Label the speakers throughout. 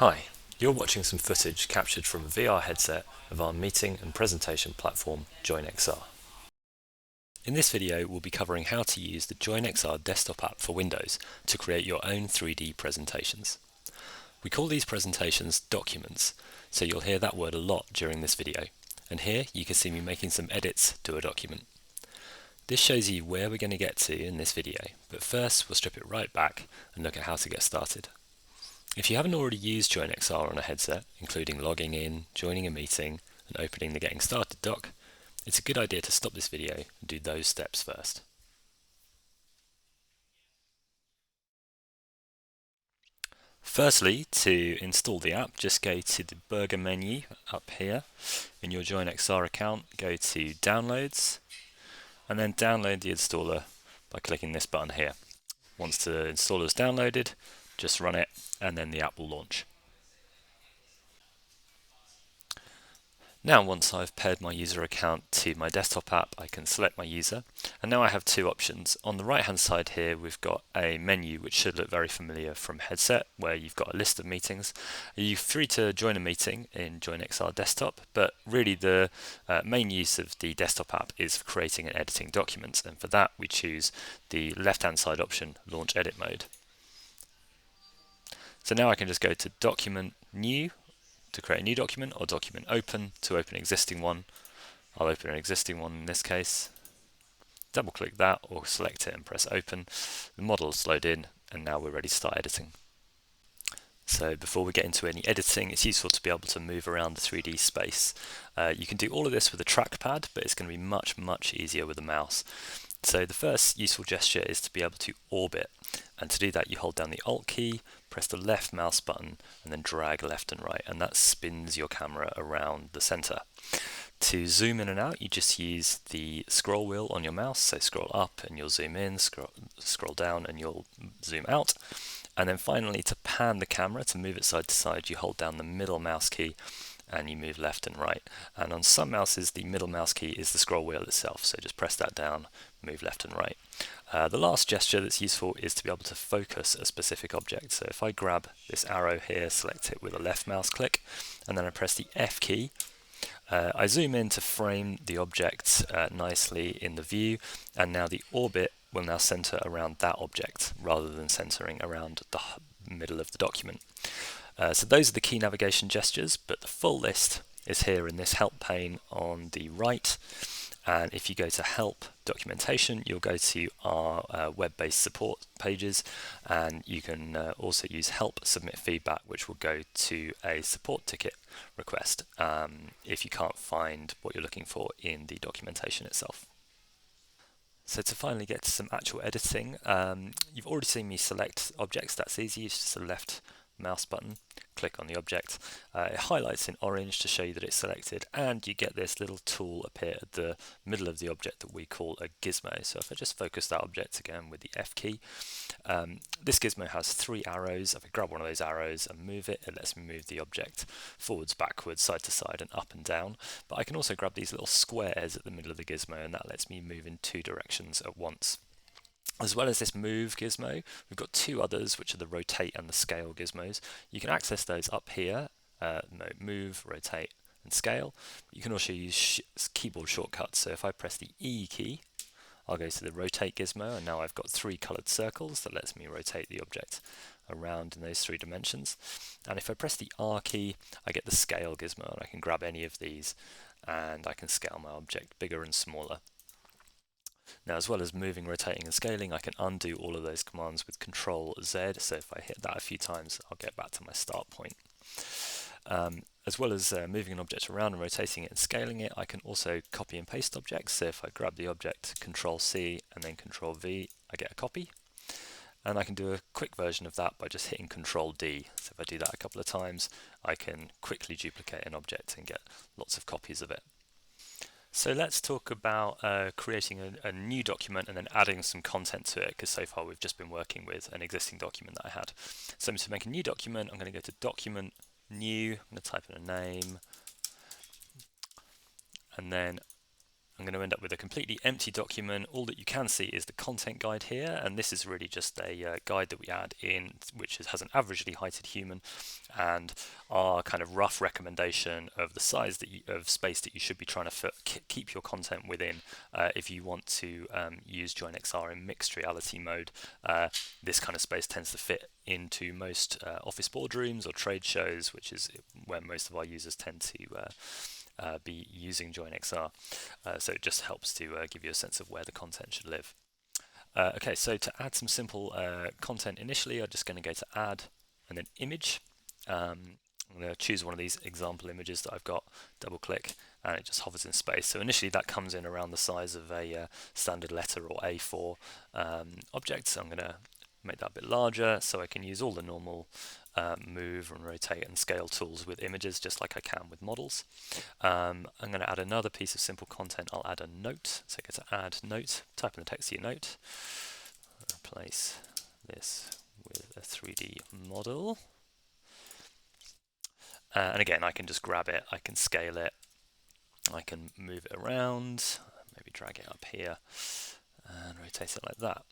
Speaker 1: Hi, you're watching some footage captured from a VR headset of our meeting and presentation platform, JoinXR. In this video, we'll be covering how to use the JoinXR Desktop app for Windows to create your own 3D presentations. We call these presentations documents, so you'll hear that word a lot during this video. And here you can see me making some edits to a document. This shows you where we're going to get to in this video, but first we'll strip it right back and look at how to get started. If you haven't already used JoinXR on a headset, including logging in, joining a meeting, and opening the Getting Started doc, it's a good idea to stop this video and do those steps first. Firstly, to install the app, just go to the burger menu up here in your JoinXR account, go to Downloads, and then download the installer by clicking this button here. Once the installer is downloaded, just run it, and then the app will launch. Now once I've paired my user account to my desktop app, I can select my user, and now I have two options. On the right hand side here we've got a menu which should look very familiar from headset, where you've got a list of meetings. You're free to join a meeting in JoinXR Desktop, but really the main use of the desktop app is for creating and editing documents, and for that we choose the left hand side option, Launch Edit Mode. So now I can just go to Document, New, to create a new document, or Document Open to open an existing one. I'll open an existing one in this case, double click that or select it and press Open. The model's loaded in and now we're ready to start editing. So before we get into any editing, it's useful to be able to move around the 3D space. You can do all of this with a trackpad, but it's going to be much easier with a mouse. So the first useful gesture is to be able to orbit, and to do that you hold down the Alt key, press the left mouse button and then drag left and right, and that spins your camera around the center. To zoom in and out you just use the scroll wheel on your mouse, so scroll up and you'll zoom in, scroll down and you'll zoom out. And then finally, to pan the camera, to move it side to side, you hold down the middle mouse key and you move left and right. And on some mouses the middle mouse key is the scroll wheel itself, so just press that down, move left and right. The last gesture that's useful is to be able to focus a specific object. So if I grab this arrow here, select it with a left mouse click, and then I press the F key, I zoom in to frame the object nicely in the view, and now the orbit will now center around that object rather than centering around the middle of the document. So those are the key navigation gestures, but the full list is here in this help pane on the right. And if you go to help documentation, you'll go to our web-based support pages, and you can also use help submit feedback, which will go to a support ticket request if you can't find what you're looking for in the documentation itself. So to finally get to some actual editing, you've already seen me select objects. That's easy. It's just a left mouse button, click on the object. It highlights in orange to show you that it's selected, and you get this little tool appear at the middle of the object that we call a gizmo. So if I just focus that object again with the F key, this gizmo has three arrows. If I grab one of those arrows and move it, it lets me move the object forwards, backwards, side to side, and up and down. But I can also grab these little squares at the middle of the gizmo, and that lets me move in two directions at once. As well as this move gizmo, we've got two others, which are the rotate and the scale gizmos. You can access those up here, move, rotate, and scale. You can also use keyboard shortcuts. So if I press the E key, I'll go to the rotate gizmo, and now I've got three colored circles that lets me rotate the object around in those three dimensions. And if I press the R key, I get the scale gizmo, and I can grab any of these and I can scale my object bigger and smaller. Now, as well as moving, rotating, and scaling, I can undo all of those commands with Control Z. So if I hit that a few times, I'll get back to my start point. As well as moving an object around and rotating it and scaling it, I can also copy and paste objects. So if I grab the object, Control C, and then Control V, I get a copy. And I can do a quick version of that by just hitting Control D. So if I do that a couple of times, I can quickly duplicate an object and get lots of copies of it. So let's talk about creating a new document and then adding some content to it, because so far we've just been working with an existing document that I had. So to make a new document, I'm going to go to Document, New, I'm going to type in a name, and then I'm going to end up with a completely empty document. All that you can see is the content guide here, and this is really just a guide that we add in, which has an averagely heighted human, and our kind of rough recommendation of the size of space that you should be trying to keep your content within if you want to use JoinXR in mixed reality mode. This kind of space tends to fit into most office boardrooms or trade shows, which is where most of our users tend to be using JoinXR. So it just helps to give you a sense of where the content should live. Okay, so to add some simple content initially, I'm just going to go to add and then image. I'm going to choose one of these example images that I've got, double click, and it just hovers in space. So initially that comes in around the size of a standard letter or A4 object. So I'm going to make that a bit larger so I can use all the normal move and rotate and scale tools with images just like I can with models. I'm going to add another piece of simple content. I'll add a note. So go to add note, type in the text of your note, replace this with a 3D model. And again, I can just grab it, I can scale it, I can move it around, maybe drag it up here and rotate it like that.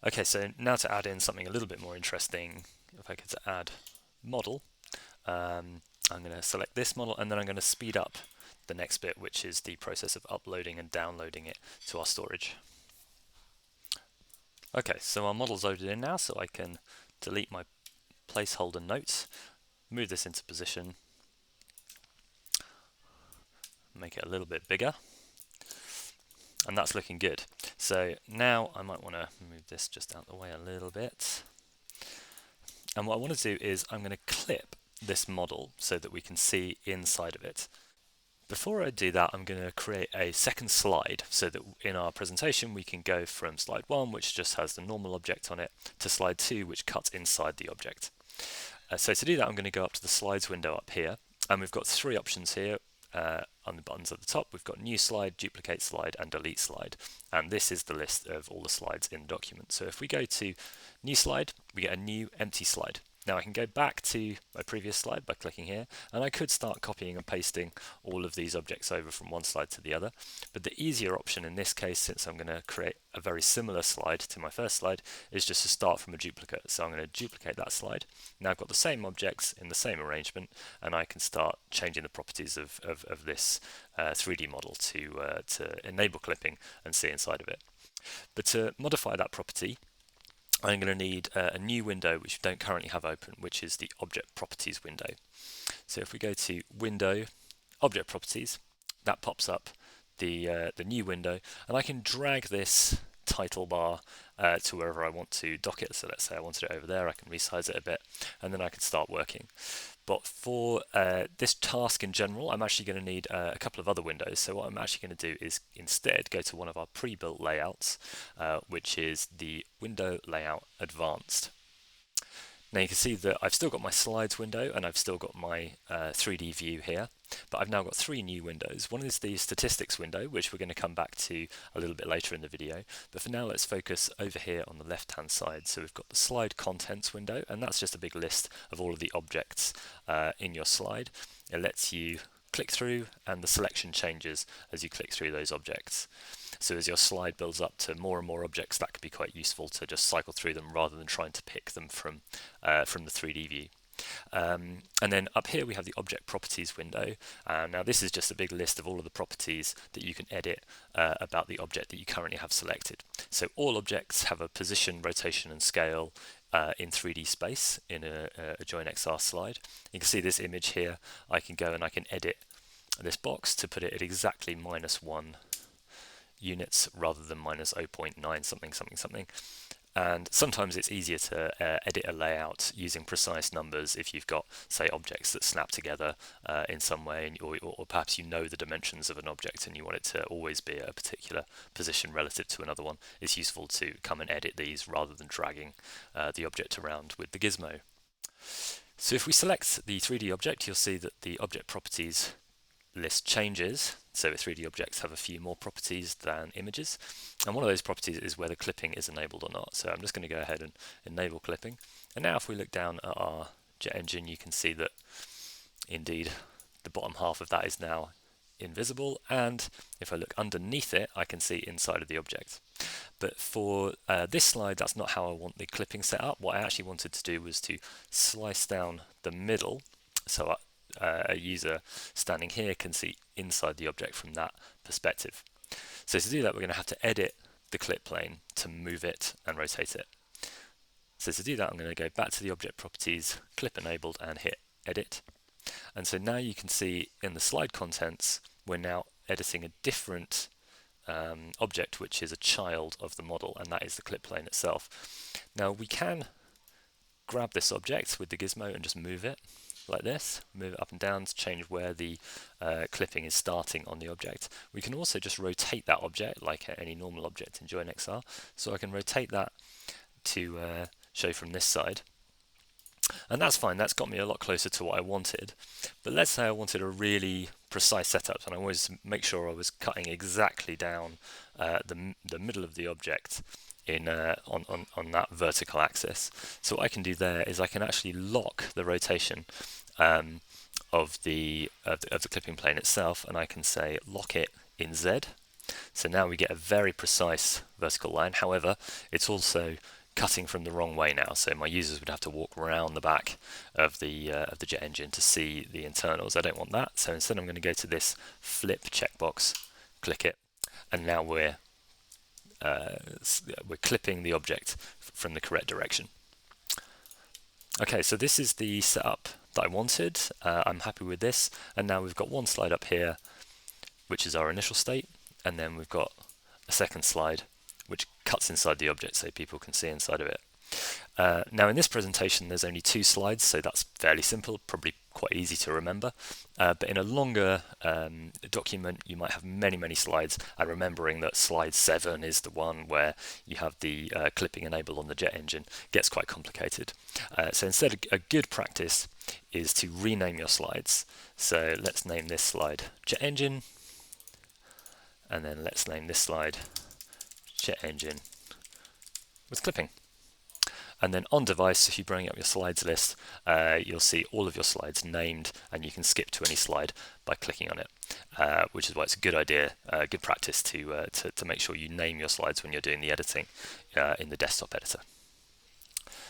Speaker 1: Okay, so now to add in something a little bit more interesting, if I go to add model, I'm going to select this model and then I'm going to speed up the next bit, which is the process of uploading and downloading it to our storage. Okay, so our model's loaded in now, so I can delete my placeholder notes, move this into position, make it a little bit bigger, and that's looking good. So now I might want to move this just out of the way a little bit. And what I want to do is I'm going to clip this model so that we can see inside of it. Before I do that, I'm going to create a second slide so that in our presentation we can go from slide 1, which just has the normal object on it, to slide 2, which cuts inside the object. So to do that, I'm going to go up to the slides window up here, and we've got 3 options here. On the buttons at the top, we've got new slide, duplicate slide, and delete slide. And this is the list of all the slides in the document. So if we go to new slide, we get a new empty slide. Now I can go back to my previous slide by clicking here, and I could start copying and pasting all of these objects over from one slide to the other. But the easier option in this case, since I'm going to create a very similar slide to my first slide, is just to start from a duplicate. So I'm going to duplicate that slide. Now I've got the same objects in the same arrangement, and I can start changing the properties of this 3D model to enable clipping and see inside of it. But to modify that property, I'm going to need a new window which we don't currently have open, which is the Object Properties window. So if we go to Window, Object Properties, that pops up the new window, and I can drag this title bar to wherever I want to dock it. So let's say I wanted it over there, I can resize it a bit, and then I can start working. But for this task in general, I'm actually going to need a couple of other windows. So what I'm actually going to do is instead go to one of our pre-built layouts, which is the Window Layout Advanced. Now you can see that I've still got my slides window and I've still got my 3D view here, but I've now got 3 new windows. One is the statistics window, which we're going to come back to a little bit later in the video, but for now let's focus over here on the left hand side. So we've got the slide contents window, and that's just a big list of all of the objects in your slide. It lets you click through, and the selection changes as you click through those objects. So as your slide builds up to more and more objects, that could be quite useful to just cycle through them rather than trying to pick them from the 3D view. And then up here we have the Object Properties window. Now this is just a big list of all of the properties that you can edit about the object that you currently have selected. So all objects have a position, rotation and scale in 3D space in a JoinXR slide. You can see this image here. I can go and I can edit this box to put it at exactly -1 units rather than -0.9 something something something. And sometimes it's easier to edit a layout using precise numbers if you've got, say, objects that snap together in some way, or perhaps you know the dimensions of an object and you want it to always be at a particular position relative to another one. It's useful to come and edit these rather than dragging the object around with the gizmo. So if we select the 3D object, you'll see that the object properties list changes. So 3D objects have a few more properties than images, and one of those properties is whether clipping is enabled or not. So I'm just going to go ahead and enable clipping, and now if we look down at our jet engine, you can see that indeed the bottom half of that is now invisible, and if I look underneath it, I can see inside of the object. But for this slide, that's not how I want the clipping set up. What I actually wanted to do was to slice down the middle, so a user standing here can see inside the object from that perspective. So to do that, we're going to have to edit the clip plane to move it and rotate it. So to do that, I'm going to go back to the object properties, clip enabled, and hit edit. And so now you can see in the slide contents, we're now editing a different object, which is a child of the model, and that is the clip plane itself. Now we can grab this object with the gizmo and just move it like this, move it up and down to change where the clipping is starting on the object. We can also just rotate that object like any normal object in JoinXR. So I can rotate that to show from this side. And that's fine, that's got me a lot closer to what I wanted. But let's say I wanted a really precise setup, and I wanted to make sure I was cutting exactly down the middle of the object in on that vertical axis. So what I can do there is I can actually lock the rotation of the clipping plane itself, and I can say lock it in Z. So now we get a very precise vertical line. However, it's also cutting from the wrong way now, so my users would have to walk around the back of the jet engine to see the internals. I don't want that, so instead I'm going to go to this flip checkbox, click it, and now we're clipping the object from the correct direction. Okay, so this is the setup that I wanted. I'm happy with this, and now we've got one slide up here, which is our initial state, and then we've got a second slide which cuts inside the object so people can see inside of it. Now in this presentation there's only 2 slides, so that's fairly simple, probably quite easy to remember. But in a longer document you might have many slides, and remembering that slide 7 is the one where you have the clipping enabled on the jet engine gets quite complicated. So instead, a good practice is to rename your slides. So let's name this slide jet engine, and then let's name this slide jet engine with clipping. And then on device, if you bring up your slides list, you'll see all of your slides named, and you can skip to any slide by clicking on it, which is why it's a good idea, good practice to make sure you name your slides when you're doing the editing in the desktop editor.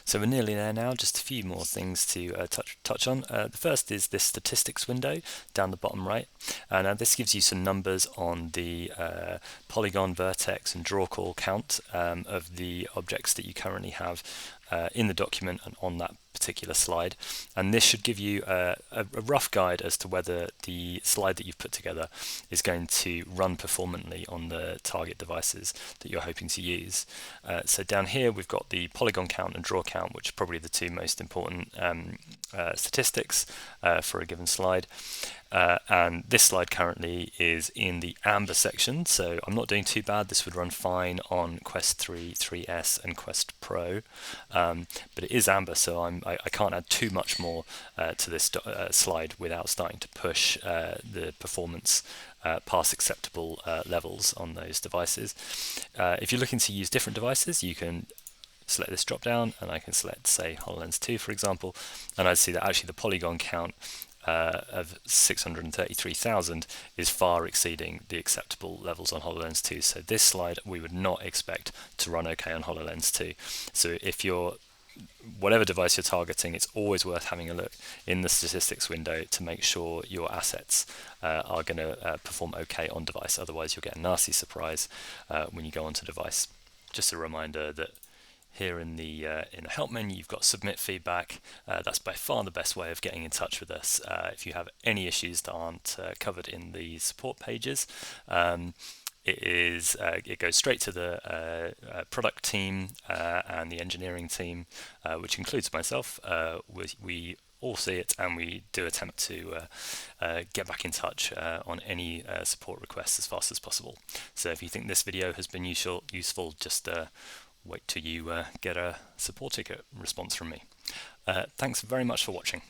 Speaker 1: So we're nearly there now, just a few more things to touch on. The first is this statistics window down the bottom right. Now this gives you some numbers on the polygon, vertex and draw call count of the objects that you currently have in the document and on that particular slide, and this should give you a rough guide as to whether the slide that you've put together is going to run performantly on the target devices that you're hoping to use. So down here we've got the polygon count and draw count, which are probably the 2 most important statistics for a given slide. And this slide currently is in the amber section, so I'm not doing too bad. This would run fine on Quest 3, 3S and Quest Pro, but it is amber, so I can't add too much more to this slide without starting to push the performance past acceptable levels on those devices. If you're looking to use different devices, you can select this drop down, and I can select, say, HoloLens 2 for example, and I'd see that actually the polygon count of 633,000 is far exceeding the acceptable levels on HoloLens 2. So this slide we would not expect to run okay on HoloLens 2. So if you're whatever device you're targeting, it's always worth having a look in the statistics window to make sure your assets are going to perform okay on device. Otherwise you'll get a nasty surprise when you go onto device. Just a reminder that here in the help menu, you've got submit feedback. That's by far the best way of getting in touch with us. If you have any issues that aren't covered in the support pages, it goes straight to the product team and the engineering team, which includes myself. We all see it, and we do attempt to get back in touch on any support requests as fast as possible. So if you think this video has been useful, just wait till you get a support ticket response from me. Thanks very much for watching.